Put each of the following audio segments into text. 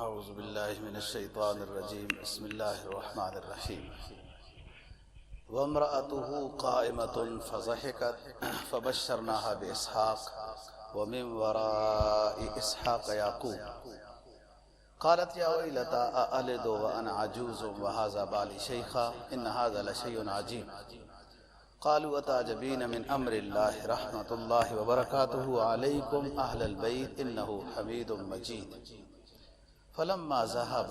اعوذ باللہ من الشیطان الرجیم بسم اللہ الرحمن الرحیم وامرأته قائمة فضحكت فبشرناها بإسحاق ومن وراء إسحاق يعقوب قالت يا ويلتى أألد وأنا عجوز وهذا بالي شيخا إن هذا لشيء عجيب قالوا أتعجبين من أمر الله رحمة الله وبركاته عليكم أهل البيت إنه حميد مجيد فلما ذهب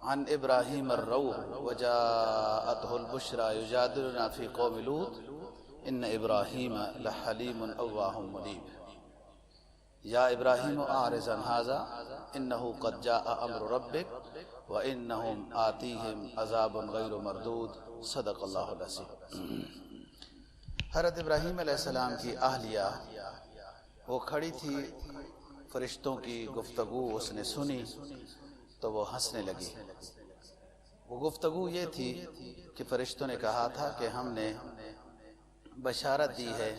عن إبراهيم الروع وجاءته البشرى يجادلنا في قوم لوط إن إبراهيم لحليم أواه منيب يا إبراهيم أعرض عن هذا إنه قد جاء أمر ربك وإنهم آتيهم عذاب غير مردود صدق اللہ العظیم۔ حضرت ابراہیم علیہ السلام کی اہلیہ وہ کھڑی تھی، فرشتوں کی گفتگو اس نے سنی تو وہ ہنسنے لگی۔ وہ گفتگو یہ تھی کہ فرشتوں نے کہا تھا کہ ہم نے بشارت دی ہے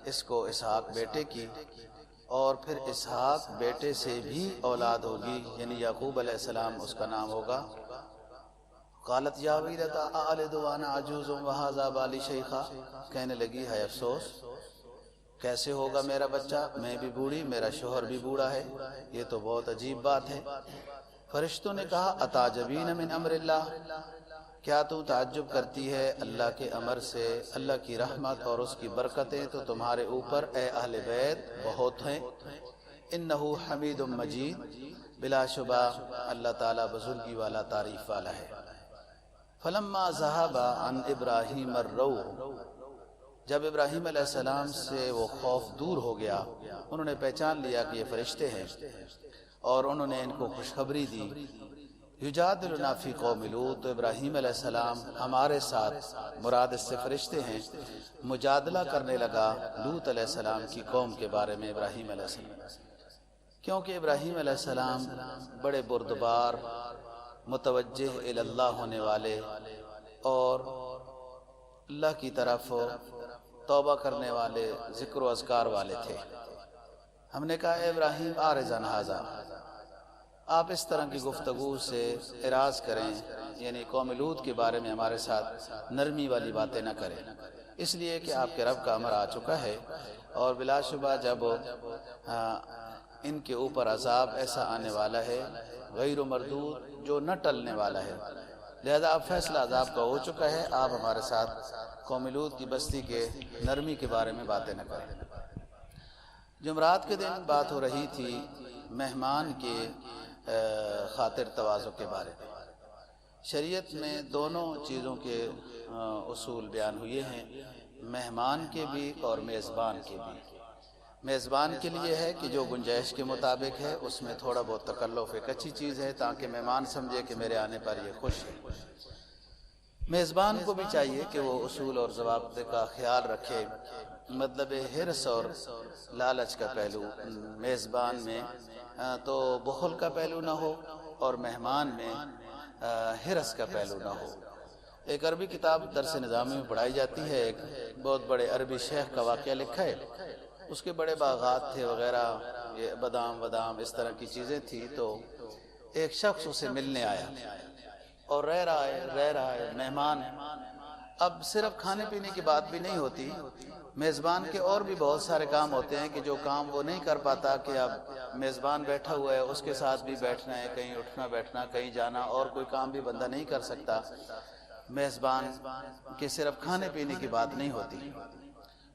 اس کو اسحاق بیٹے کی، اور پھر اسحاق بیٹے سے بھی اولاد ہوگی، یعنی یعقوب علیہ السلام اس کا نام ہوگا۔ قالت یا ویلتا االد وانا عجوز وہذا بالی شیخا، کہنے لگی ہے افسوس، کیسے ہوگا میرا بچہ، میں بھی بوڑھی، میرا شوہر بھی بوڑھا ہے، یہ تو بہت عجیب بات ہے۔ فرشتوں نے کہا اتعجبین من امر اللہ، کیا تو تعجب کرتی ہے اللہ کے امر سے؟ اللہ کی رحمت اور اس کی برکتیں تو تمہارے اوپر اے اہل بیت بہت ہیں۔ انہو حمید مجید، بلا شبہ اللہ تعالیٰ بزرگی والا تعریف والا ہے۔ فلما ذهب عن ابراہیم الروع، جب ابراہیم علیہ السلام سے وہ خوف دور ہو گیا، انہوں نے پہچان لیا کہ یہ فرشتے ہیں، اور انہوں نے ان کو خوشخبری دی۔ یجادلنا فی قوم لوط، تو ابراہیم علیہ السلام ہمارے ساتھ، مراد اس سے فرشتے ہیں، مجادلہ کرنے لگا لوط علیہ السلام کی قوم کے بارے میں ابراہیم علیہ السلام، کیونکہ ابراہیم علیہ السلام بڑے بردبار، متوجہ اللہ ہونے والے اور اللہ کی طرف توبہ کرنے والے، ذکر و اذکار والے تھے۔ ہم نے کہا اے ابراہیم اعرض عن ھذا، آپ اس طرح کی گفتگو سے اعراض کریں، یعنی قوم لوط کے بارے میں ہمارے ساتھ نرمی والی باتیں نہ کریں، اس لیے کہ آپ کے رب کا امر آ چکا ہے، اور بلا شبہ جب ان کے اوپر عذاب ایسا آنے والا ہے غیر مردود، جو نہ ٹلنے والا ہے، لہذا اب فیصلہ عذاب کا ہو چکا ہے، آپ ہمارے ساتھ قوم لوط کی بستی کے نرمی کے بارے میں باتیں نہ کریں۔ جمعرات کے دن بات ہو رہی تھی مہمان کے خاطر تواضع کے بارے میں۔ شریعت میں دونوں چیزوں کے اصول بیان ہوئے ہیں، مہمان کے بھی اور میزبان کے بھی۔ میزبان کے لیے ہے کہ جو گنجائش کے مطابق ہے، اس میں تھوڑا بہت تکلف ایک اچھی چیز ہے، تاکہ مہمان سمجھے کہ میرے آنے پر یہ خوش ہے۔ میزبان کو بھی چاہیے کہ وہ اصول اور ضوابط کا خیال رکھے، مطلب حرص اور لالچ کا پہلو میزبان میں تو بخل کا پہلو نہ ہو، اور مہمان میں حرص کا پہلو نہ ہو۔ ایک عربی کتاب درس نظامی میں پڑھائی جاتی ہے، ایک بہت بڑے عربی شیخ کا واقعہ لکھا ہے، اس کے بڑے باغات تھے وغیرہ، یہ بادام اس طرح کی چیزیں تھی، تو ایک شخص اسے ملنے آیا اور رہ رہا ہے مہمان۔ اب صرف کھانے پینے کی بات بھی نہیں ہوتی، میزبان کے اور بھی بہت سارے کام ہوتے ہیں کہ جو کام وہ نہیں کر پاتا، کہ اب میزبان بیٹھا ہوا ہے، اس کے ساتھ بھی بیٹھنا ہے، کہیں اٹھنا بیٹھنا، کہیں جانا، اور کوئی کام بھی بندہ نہیں کر سکتا۔ میزبان کے صرف کھانے پینے کی بات نہیں ہوتی۔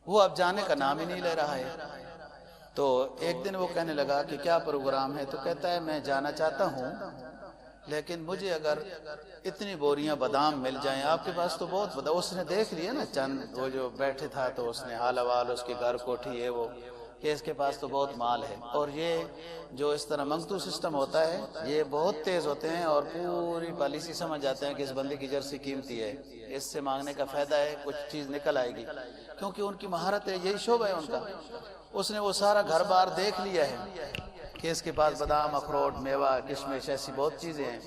وہ اب جانے کا نام ہی نہیں لے رہا ہے، تو ایک دن وہ کہنے لگا کہ کیا پروگرام ہے؟ تو کہتا ہے میں جانا چاہتا ہوں، لیکن مجھے اگر اتنی بوریاں بادام مل جائیں، آپ کے پاس تو بہت بادام، اس نے دیکھ لیا نا چند وہ جو بیٹھے تھا، تو اس نے حال حوال، اس کے گھر کوٹھی ہے وہ، کہ اس کے پاس تو بہت مال ہے، اور یہ جو اس طرح منگتو سسٹم ہوتا ہے یہ بہت تیز ہوتے ہیں، اور پوری پالیسی سمجھ جاتے ہیں کہ اس بندے کی جرسی قیمتی ہے، اس سے مانگنے کا فائدہ ہے، کچھ چیز نکل آئے گی، کیونکہ ان کی مہارت ہے، یہی شعبہ ہے ان کا۔ اس نے وہ سارا گھر بار دیکھ لیا ہے کہ اس کے پاس بادام، اخروٹ، میوہ، کشمش، ایسی بہت چیزیں ہیں،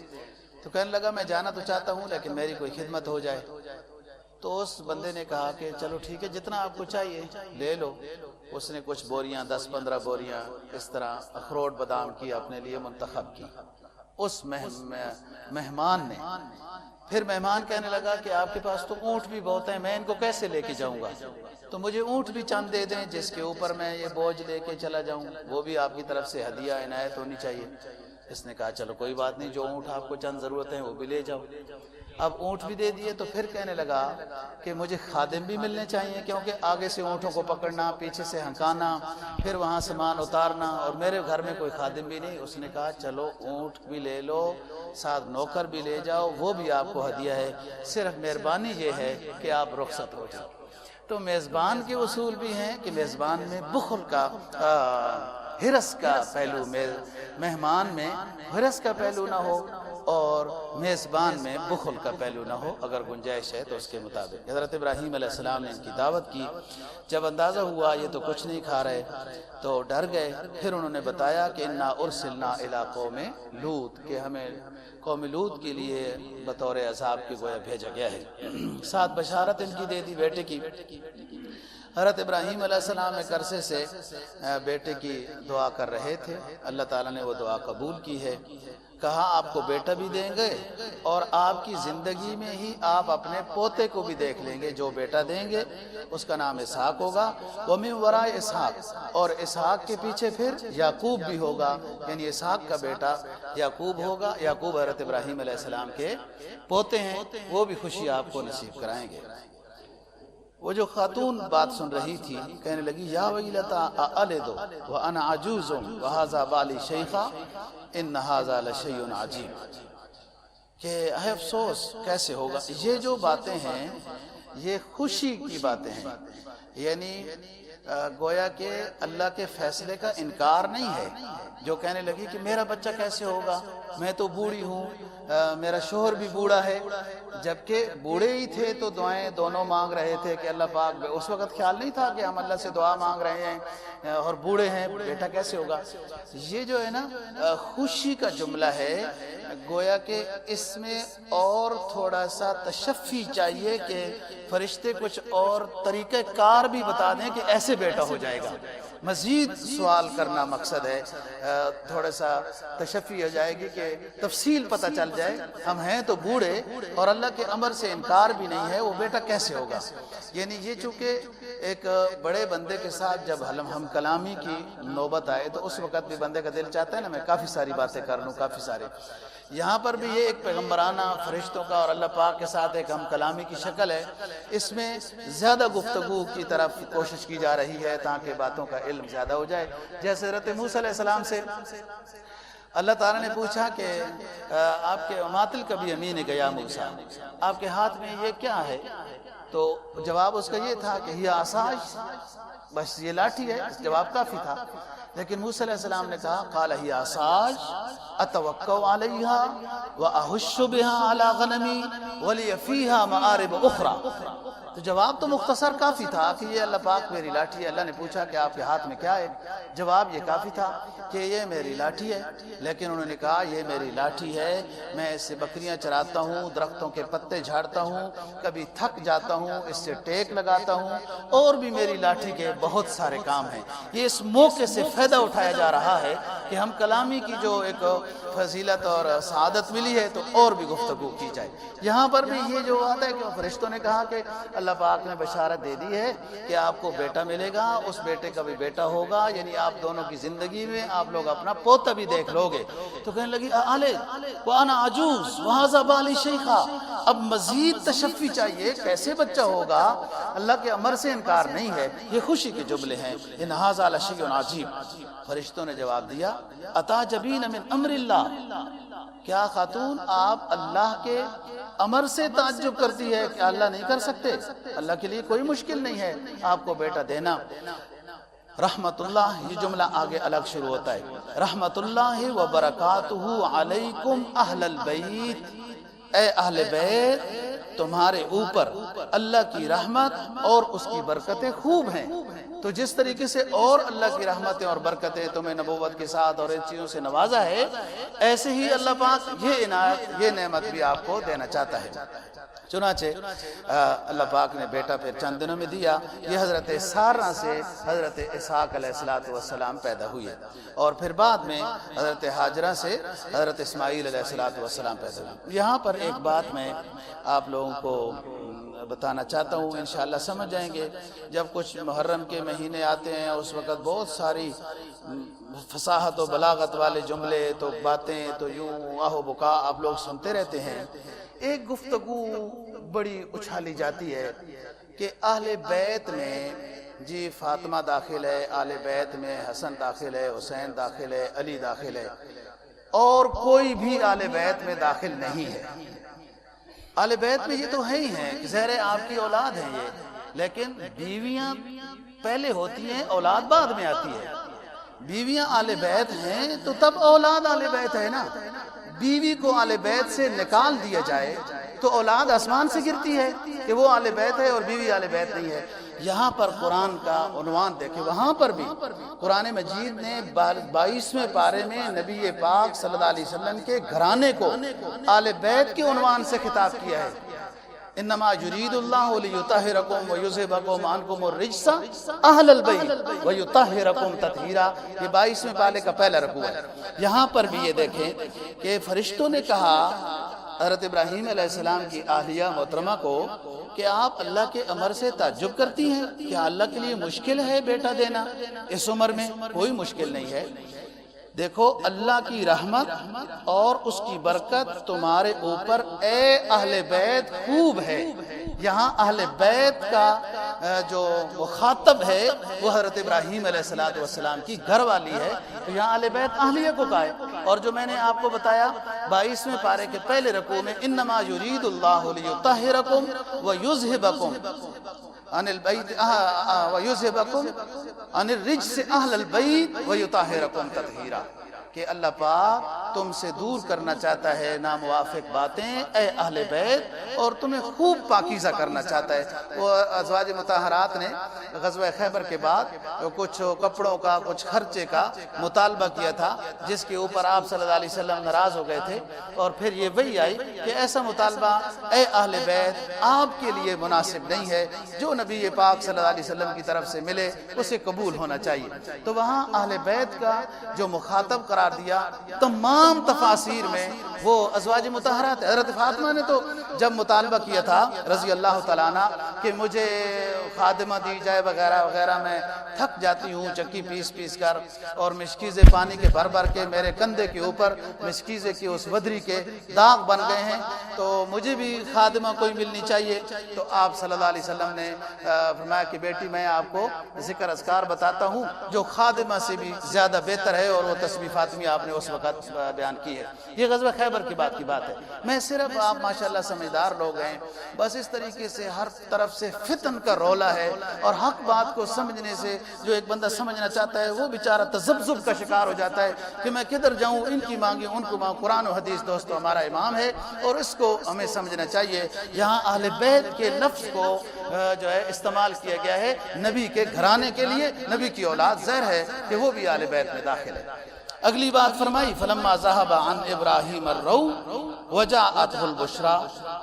تو کہنے لگا میں جانا تو چاہتا ہوں، لیکن میری کوئی خدمت ہو جائے۔ تو اس بندے نے کہا کہ چلو ٹھیک ہے، جتنا آپ کو چاہیے لے لو۔ اس نے کچھ بوریاں 10-15 بوریاں اس طرح اخروٹ بادام کی اپنے لیے منتخب کی۔ اس مہمان نے پھر مہمان کہنے لگا کہ آپ کے پاس تو اونٹ بھی بہت ہیں، میں ان کو کیسے لے کے جاؤں گا، تو مجھے اونٹ بھی چند دے دیں جس کے اوپر میں یہ بوجھ لے کے چلا جاؤں، وہ بھی آپ کی طرف سے ہدیہ عنایت ہونی چاہیے۔ اس نے کہا چلو کوئی بات نہیں، جو اونٹ آپ کو چند ضرورت ہیں وہ بھی لے جاؤ۔ اب اونٹ بھی دے دیے، تو پھر کہنے لگا کہ مجھے خادم بھی ملنے چاہیے، کیونکہ آگے سے اونٹوں کو پکڑنا، پیچھے سے ہنکانا، پھر وہاں سامان اتارنا، اور میرے گھر میں کوئی خادم بھی نہیں۔ اس نے کہا چلو اونٹ بھی لے لو، ساتھ نوکر بھی لے جاؤ، وہ بھی آپ کو ہدیہ ہے، صرف مہربانی یہ ہے کہ آپ رخصت ہو جاؤ۔ تو میزبان کے اصول بھی ہیں کہ میزبان میں بخل کا حرص کا پہلو، مہمان میں حرص کا پہلو نہ ہو اور میزبان میں بخل کا پہلو نہ ہو، اگر گنجائش ہے تو اس کے مطابق۔ حضرت ابراہیم علیہ السلام نے ان کی دعوت کی، جب اندازہ ہوا یہ تو کچھ نہیں کھا رہے تو ڈر گئے۔ پھر انہوں نے بتایا کہ انا ارسلنا الی قوم لوط، کہ ہمیں قوم لوط کے لیے بطور عذاب کے گویا بھیجا گیا ہے۔ ساتھ بشارت ان کی دے دی بیٹے کی۔ حضرت ابراہیم علیہ السلام ایک عرصے سے بیٹے کی دعا کر رہے تھے، اللہ تعالیٰ نے وہ دعا قبول کی ہے۔ کہا آپ کو بیٹا بھی دیں گے اور آپ کی زندگی میں ہی آپ اپنے پوتے کو بھی دیکھ لیں گے، جو بیٹا دیں گے اس کا نام اسحاق ہوگا، وَمِن وَرَاءِ اسحاق، اور اسحاق کے پیچھے پھر یعقوب بھی ہوگا، یعنی اسحاق کا بیٹا یعقوب ہوگا۔ یعقوب حضرت ابراہیم علیہ السلام کے پوتے ہیں، وہ بھی خوشی آپ کو نصیب کرائیں گے۔ وہ جو خاتون بات سن رہی تھی کہنے لگی یا ویلتا اَأَلِدُ وَأَنَا عَجُوزٌ وَهَذَا بَالِي شَيْخًا إِنَّ هَذَا لَشَيْءٌ عَجِیب، کہ اے افسوس کیسے ہوگا۔ یہ جو باتیں ہیں یہ خوشی کی باتیں ہیں، یعنی گویا کہ اللہ کے فیصلے کا انکار نہیں ہے۔ جو کہنے لگی کہ میرا بچہ کیسے ہوگا، میں تو بوڑھی ہوں، میرا شوہر بھی بوڑھا ہے، جبکہ بوڑھے ہی تھے تو دعائیں دونوں مانگ رہے تھے کہ اللہ پاک، اس وقت خیال نہیں تھا کہ ہم اللہ سے دعا مانگ رہے ہیں اور بوڑھے ہیں، بیٹا کیسے ہوگا۔ یہ جو ہے نا خوشی کا جملہ ہے، گویا کہ اس میں اور تھوڑا سا تشفی چاہیے کہ فرشتے کچھ اور طریقہ کار بھی بتا دیں کہ ایسے بیٹا ہو جائے گا۔ مزید سوال کرنا مقصد ہے، تھوڑا سا تشفی ہو جائے گی کہ تفصیل پتہ چل جائے، ہم ہیں تو بوڑھے اور اللہ کے امر سے انکار بھی نہیں ہے، وہ بیٹا کیسے ہوگا۔ یعنی یہ چونکہ ایک بڑے بندے کے ساتھ جب ہم کلامی کی نوبت آئے تو اس وقت بھی بندے کا دل چاہتا ہے نا میں کافی ساری باتیں کر لوں، کافی سارے۔ یہاں پر بھی یہ ایک پیغمبرانہ فرشتوں کا اور اللہ پاک کے ساتھ ایک ہم کلامی کی شکل ہے، اس میں زیادہ گفتگو کی طرف کوشش کی جا رہی ہے تاکہ باتوں کا علم زیادہ ہو جائے۔ جیسے حضرت موسیٰ علیہ السلام سے اللہ تعالیٰ نے پوچھا کہ آپ کے ماتل کبھی امین گیا موسیٰ، آپ کے ہاتھ میں یہ کیا ہے؟ تو جواب اس کا یہ تھا کہ یہ عصاش، بس یہ لاٹھی ہے، جواب کافی تھا۔ لیکن موسیٰ علیہ السلام نے کہا قال ہی عصاش اتوکل علیہا واہش بها علی غنمی ولی فیہا مآرب اخری۔ تو جواب تو مختصر کافی تھا کہ یہ اللہ پاک میری لاٹھی ہے۔ اللہ نے پوچھا کہ آپ کے ہاتھ میں کیا ہے؟ جواب یہ کافی تھا کہ یہ میری لاٹھی ہے، لیکن انہوں نے کہا یہ میری لاٹھی ہے، میں اس سے بکریاں چراتا ہوں، درختوں کے پتے جھاڑتا ہوں، کبھی تھک جاتا ہوں اس سے ٹیک لگاتا ہوں، اور بھی میری لاٹھی کے بہت سارے کام ہیں۔ یہ اس موقع سے فائدہ اٹھایا جا رہا ہے کہ ہم کلامی کی جو ایک فضیلت اور سعادت ملی ہے تو اور بھی گفتگو کی جائے۔ یہاں پر بھی یہ جو بات ہے کہ فرشتوں نے کہا کہ اللہ پاک نے بشارت دے دی ہے کہ آپ کو بیٹا ملے گا، اس بیٹے کا بھی بیٹا ہوگا، یعنی آپ دونوں کی زندگی میں آپ لوگ اپنا پوتا بھی دیکھ لو گے۔ تو کہنے لگی اَأَلِدُ وَأَنَا عَجُوزٌ وَهَذَا بَالِي شَيْخًا، اب مزید تشفی چاہیے، کیسے بچہ ہوگا، اللہ کے امر سے انکار نہیں ہے، یہ خوشی کے جملے ہیں۔ إِنَّ هَذَا لَشَيْءٌ عَجِیب۔ فرشتوں نے جواب دیا أَتَعْجَبِینَ مِنْ أَمْرِ اللَّهِ، کیا خاتون آپ اللہ کے امر سے تعجب کرتی ہے کہ اللہ نہیں کر سکتے؟ اللہ کے لیے کوئی مشکل نہیں ہے آپ کو بیٹا دینا۔ رحمت اللہ، یہ جملہ آگے الگ شروع ہوتا ہے، رحمت اللہ وبرکاتہ علیکم اہل البیت، اے اہل بیت تمہارے اوپر اللہ کی رحمت اور اس کی برکتیں خوب ہیں۔ تو جس طریقے سے اور اللہ کی رحمتیں اور برکتیں تمہیں نبوت کے ساتھ اور ان چیزوں سے نوازا ہے، ایسے ہی اللہ پاک یہ عنایت، یہ نعمت بھی آپ کو دینا چاہتا ہے۔ چنانچہ اللہ پاک نے بیٹا پھر چند دنوں میں دیا. یہ حضرت سارہ سے حضرت اسحاق علیہ السلام پیدا ہوئے اور پھر بعد میں حضرت ہاجرہ سے حضرت اسماعیل علیہ السلام پیدا ہوئے. یہاں پر ایک بات میں آپ لوگوں کو بتانا چاہتا ہوں، انشاءاللہ سمجھ جائیں گے. جب کچھ محرم کے مہینے آتے ہیں اس وقت بہت ساری فصاحت و بلاغت والے جملے تو باتیں تو یوں آہ و بکا آپ لوگ سنتے رہتے ہیں. ایک گفتگو بڑی اچھالی جاتی ہے کہ اہل بیت میں جی فاطمہ داخل ہے، اہل بیت میں حسن داخل ہے، حسین داخل ہے، علی داخل ہے، اور کوئی بھی اہل بیت میں داخل نہیں ہے. اہل بیت میں یہ تو ہے ہی ہیں کہ ظاہر ہے آپ کی اولاد ہیں یہ، لیکن بیویاں پہلے ہوتی ہیں، اولاد بعد میں آتی ہے. بیویاں اہل بیت ہیں تو تب اولاد اہل بیت ہے نا. بیوی کو اہل بیت سے نکال دیا جائے تو اولاد آسمان سے گرتی ہے کہ وہ اہل بیت ہے اور بیوی اہل بیت نہیں ہے. یہاں پر قرآن کا عنوان دیکھیں، وہاں پر بھی قرآن مجید نے 22ویں پارے میں نبی پاک صلی اللہ علیہ وسلم کے گھرانے کو اہل بیت کے عنوان سے خطاب کیا ہے. انما یرید اللہ لیطہرکم ویذھبکم عنکم الرجس اہل البیت ویطہرکم تطہیرا. یہ 22ویں پارے کا پہلا رکوع ہے. یہاں پر بھی یہ دیکھیں کہ فرشتوں نے کہا حضرت ابراہیم علیہ السلام کی اہلیہ محترمہ کو کہ آپ اللہ کے امر سے تعجب کرتی ہیں، کیا اللہ کے لیے مشکل ہے بیٹا دینا؟ اس عمر میں کوئی مشکل نہیں ہے. دیکھو اللہ کی رحمت اور اس کی برکت تمہارے اوپر اے اہل بیت خوب ہے. یہاں اہل بیت کا جو مخاطب ہے وہ حضرت ابراہیم علیہ السلام کی گھر والی ہے. تو یہاں اہل بیت اہلیہ کو کہا ہے. اور جو میں نے آپ کو بتایا 22ویں پارے کے پہلے رکوع میں انما یرید اللہ لیطہرکم ویذھبکم عن البیت ویذھبکم عن الرجس اہل البیت ویطہرکم تطہیرا، کہ اللہ پاک تم سے دور کرنا چاہتا ہے ناموافق باتیں اے اہل بیت اور تمہیں خوب پاکیزہ کرنا چاہتا ہے. وہ ازواج مطہرات نے غزوہ خیبر کے بعد کچھ کپڑوں کا کچھ خرچے کا مطالبہ کیا تھا جس کے اوپر آپ صلی اللہ علیہ وسلم ناراض ہو گئے تھے، اور پھر یہ وحی آئی کہ ایسا مطالبہ اے اہل بیت آپ کے لیے مناسب نہیں ہے. جو نبی پاک صلی اللہ علیہ وسلم کی طرف سے ملے اسے قبول ہونا چاہیے. تو وہاں اہل بیت کا جو مخاطب قرار دیا تمام تفاسیر میں وہ ازواج مطہرات. حضرت فاطمہ نے تو جب مطالبہ کیا تھا رضی اللہ تعالیٰ عنہ کہ مجھے خادمہ دی جائے وغیرہ وغیرہ، میں تھک جاتی ہوں چکی پیس پیس کر، اور مشکیزیں پانی کے بھر بھر کے میرے کندھے کے اوپر مشکیزے کی اس ودری کے داغ بن گئے ہیں، تو مجھے بھی خادمہ کوئی ملنی چاہیے. تو آپ صلی اللہ علیہ وسلم نے فرمایا کہ بیٹی میں آپ کو ذکر اذکار بتاتا ہوں جو خادمہ سے بھی زیادہ بہتر ہے، اور وہ تسبیح فاطمیہ آپ نے اس وقت بیان کی ہے. یہ غزوہ خیبر کی بات ہے. میں صرف آپ ماشاءاللہ سمجھدار لوگ ہیں، بس اس طریقے سے ہر طرف سے فتن کا رولا ہے، اور حق بات کو سمجھنے سے جو ایک بندہ سمجھنا چاہتا ہے وہ بیچارہ تذبذب کا شکار ہو جاتا ہے کہ میں کدھر جاؤں، ان کی مانگیں ان کو مانگوں. قرآن و حدیث دوستو ہمارا امام ہے اور اس کو ہمیں سمجھنا چاہیے. یہاں اہل بیت کے لفظ کو جو ہے استعمال کیا گیا ہے نبی کے گھرانے کے لیے. نبی کی اولاد ظاہر ہے کہ وہ بھی اہل بیت میں داخل ہے. اگلی بات فرمائی فلما ذهب عن ابراہیم الرو وجاءته البشرى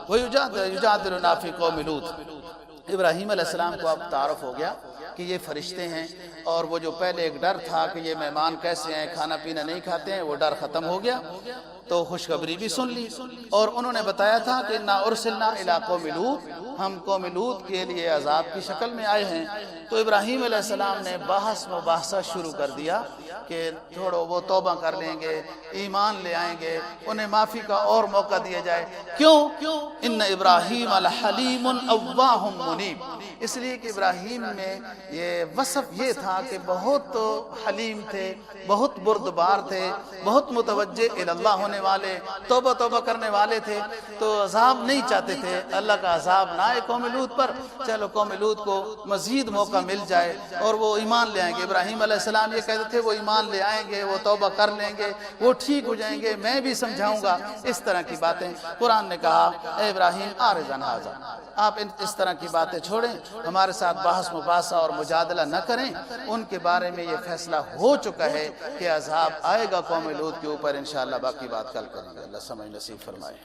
ويجادلنا في قوم لوط. ابراہیم علیہ السلام کو اب تعارف ہو گیا کہ یہ فرشتے ہیں، اور وہ جو پہلے ایک ڈر تھا کہ یہ مہمان کیسے ہیں، کھانا پینا نہیں کھاتے ہیں، وہ ڈر ختم ہو گیا. تو خوشخبری بھی سن لی، اور انہوں نے بتایا تھا کہ انا ارسلنا الی قوم لوط، ہم قوم لوط کے لیے عذاب کی شکل میں آئے ہیں. تو ابراہیم علیہ السلام نے بحث مباحثہ شروع کر دیا کہ چھوڑو، وہ توبہ کر لیں گے، ایمان لے آئیں گے، انہیں معافی کا اور موقع دیا جائے. کیوں؟ ان ابراہیم لحلیم اواہ منیب. اس لیے کہ ابراہیم میں یہ وصف یہ تھا کہ بہت حلیم تھے، بہت بردبار تھے، بہت متوجہ اللہ ہونے والے، توبہ کرنے والے تھے. تو عذاب نہیں چاہتے تھے، اللہ کا عذاب نہ آئے قوم لوط پر. چلو قوم لوط کو مزید موقع مل جائے اور وہ ایمان لے آئیں گے. ابراہیم علیہ السلام یہ کہتے تھے وہ ایمان لے آئیں گے، وہ توبہ کر لیں گے، وہ ٹھیک ہو جائیں گے، میں بھی سمجھاؤں گا. اس طرح کی باتیں قرآن نے کہا اے ابراہیم اعرض عن ھذا، آپ اس طرح کی باتیں چھوڑیں، ہمارے ساتھ بحث مباحثہ اور مجادلہ نہ کریں. ان کے بارے میں یہ فیصلہ ہو چکا ہے کہ عذاب آئے گا قوم لوط کے اوپر. انشاءاللہ باقی بات کل کریں گے. اللہ سمجھ نصیب فرمائے.